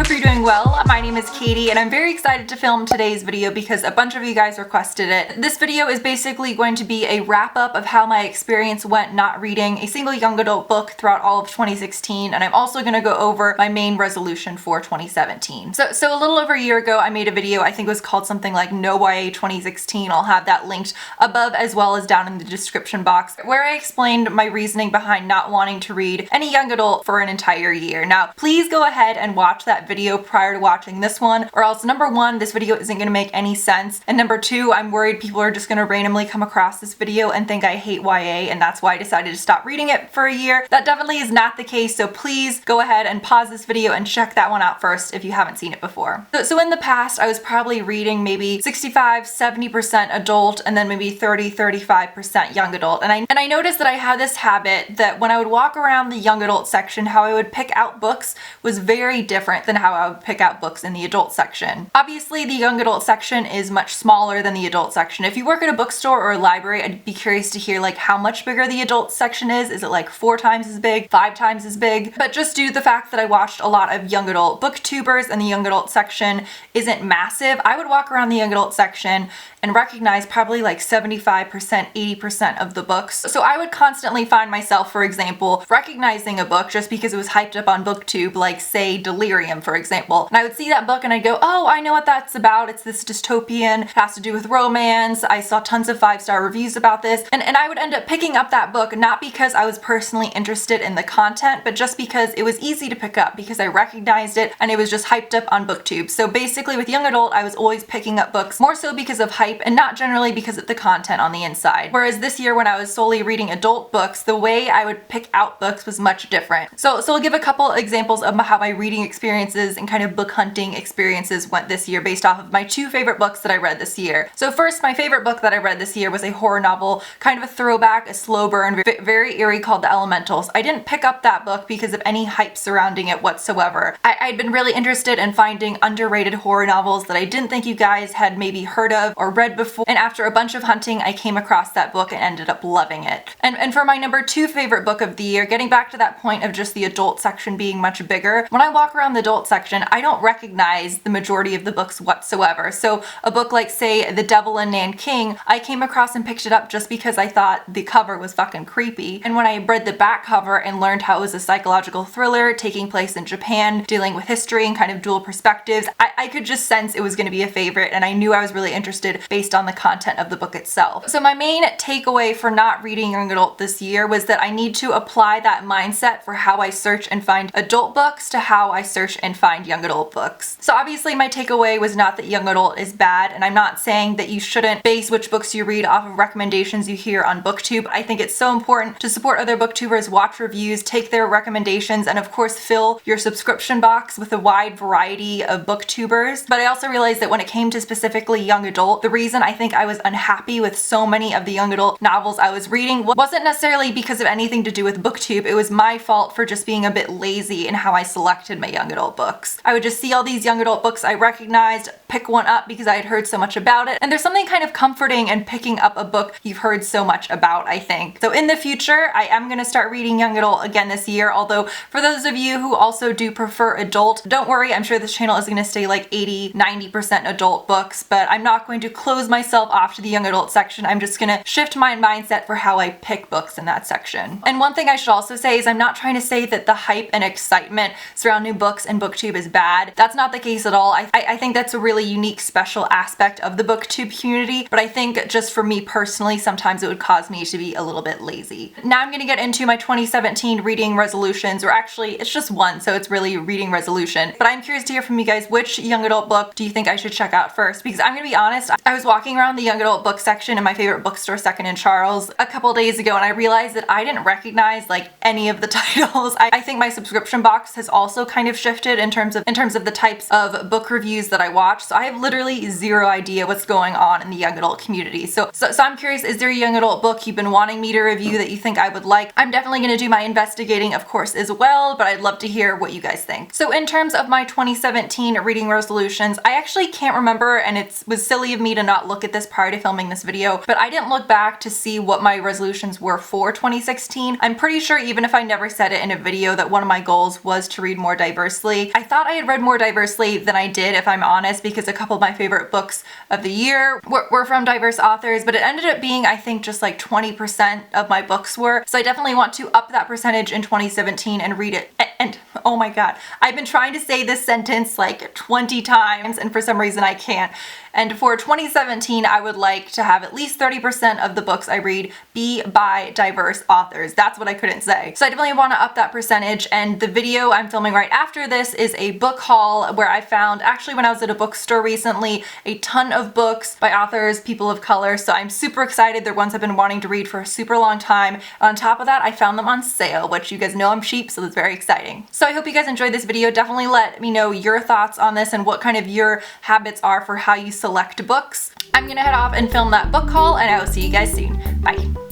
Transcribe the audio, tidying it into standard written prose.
hope you're doing well. My name is Katie and I'm very excited to film today's video because a bunch of you guys requested it. This video is basically going to be a wrap up of how my experience went not reading a single young adult book throughout all of 2016, and I'm also going to go over my main resolution for 2017. So a little over a year ago I made a video, I think it was called something like No YA 2016. I'll have that linked above as well as down in the description box, where I explained my reasoning behind not wanting to read any young adult for an entire year. Now please go ahead and watch that video prior to watching this one, or else number one, this video isn't going to make any sense, and number two, I'm worried people are just going to randomly come across this video and think I hate YA and that's why I decided to stop reading it for a year. That definitely is not the case, so please go ahead and pause this video and check that one out first if you haven't seen it before. So in the past I was probably reading maybe 65-70% adult and then maybe 30-35% young adult, and I noticed that I had this habit that when I would walk around the young adult section, how I would pick out books was very different than how I would pick out books in the adult section. Obviously the young adult section is much smaller than the adult section. If you work at a bookstore or a library, I'd be curious to hear like how much bigger the adult section is. Is it like 4 times as big, 5 times as big? But just due to the fact that I watched a lot of young adult booktubers and the young adult section isn't massive, I would walk around the young adult section and recognize probably like 75%, 80% of the books. So I would constantly find myself, for example, recognizing a book just because it was hyped up on BookTube, like say Delirium, for example. And I would see that book and I'd go, oh, I know what that's about. It's this dystopian, it has to do with romance. I saw tons of 5-star reviews about this. And I would end up picking up that book, not because I was personally interested in the content, but just because it was easy to pick up because I recognized it and it was just hyped up on BookTube. So basically with young adult, I was always picking up books more so because of hype and not generally because of the content on the inside. Whereas this year when I was solely reading adult books, the way I would pick out books was much different. So I'll give a couple examples of how my reading experiences and kind of book hunting experiences went this year based off of my 2 favorite books that I read this year. So first, my favorite book that I read this year was a horror novel, kind of a throwback, a slow burn, very eerie, called The Elementals. I didn't pick up that book because of any hype surrounding it whatsoever. I'd been really interested in finding underrated horror novels that I didn't think you guys had maybe heard of or read before, and after a bunch of hunting I came across that book and ended up loving it. And for my number 2 favorite book of the year, getting back to that point of just the adult section being much bigger, when I walk around the adult section I don't recognize the majority of the books whatsoever. So a book like say The Devil in Nanking, I came across and picked it up just because I thought the cover was fucking creepy, and when I read the back cover and learned how it was a psychological thriller taking place in Japan, dealing with history and kind of dual perspectives, I could just sense it was going to be a favorite, and I knew I was really interested based on the content of the book itself. So my main takeaway for not reading young adult this year was that I need to apply that mindset for how I search and find adult books to how I search and find young adult books. So obviously my takeaway was not that young adult is bad, and I'm not saying that you shouldn't base which books you read off of recommendations you hear on BookTube. I think it's so important to support other booktubers, watch reviews, take their recommendations, and of course fill your subscription box with a wide variety of booktubers. But I also realized that when it came to specifically young adult, the reason I think I was unhappy with so many of the young adult novels I was reading wasn't necessarily because of anything to do with BookTube. It was my fault for just being a bit lazy in how I selected my young adult books. I would just see all these young adult books I recognized, pick one up because I had heard so much about it, and there's something kind of comforting in picking up a book you've heard so much about, I think. So in the future, I am going to start reading young adult again this year, although for those of you who also do prefer adult, don't worry, I'm sure this channel is going to stay like 80-90% adult books, but I'm not going to close myself off to the young adult section. I'm just going to shift my mindset for how I pick books in that section. And one thing I should also say is I'm not trying to say that the hype and excitement surrounding books and BookTube is bad. That's not the case at all. I think that's a really unique, special aspect of the BookTube community, but I think just for me personally, sometimes it would cause me to be a little bit lazy. Now I'm going to get into my 2017 reading resolutions, or actually it's just one, so it's really reading resolution. But I'm curious to hear from you guys, which young adult book do you think I should check out first? Because I'm going to be honest, I was walking around the young adult book section in my favorite bookstore, Second and Charles, a couple days ago, and I realized that I didn't recognize like any of the titles. I think my subscription box has also kind of shifted in terms of the types of book reviews that I watch. So I have literally zero idea what's going on in the young adult community. So I'm curious, is there a young adult book you've been wanting me to review that you think I would like? I'm definitely going to do my investigating, of course, as well, but I'd love to hear what you guys think. So in terms of my 2017 reading resolutions, I actually can't remember, and it was silly of me to not look at this prior to filming this video, but I didn't look back to see what my resolutions were for 2016. I'm pretty sure, even if I never said it in a video, that one of my goals was to read more diversely. I thought I had read more diversely than I did, if I'm honest, because a couple of my favorite books of the year were from diverse authors, but it ended up being, I think, just like 20% of my books were. So I definitely want to up that percentage in 2017 and read it. And oh my god, I've been trying to say this sentence like 20 times and for some reason I can't. And for 2017, I would like to have at least 30% of the books I read be by diverse authors. That's what I couldn't say. So I definitely want to up that percentage, and the video I'm filming right after this is a book haul where I found, actually when I was at a bookstore recently, a ton of books by authors, people of color, so I'm super excited. They're ones I've been wanting to read for a super long time. On top of that, I found them on sale, which you guys know I'm cheap, so that's very exciting. So I hope you guys enjoyed this video. Definitely let me know your thoughts on this and what kind of your habits are for how you select books. I'm gonna head off and film that book haul, and I will see you guys soon. Bye.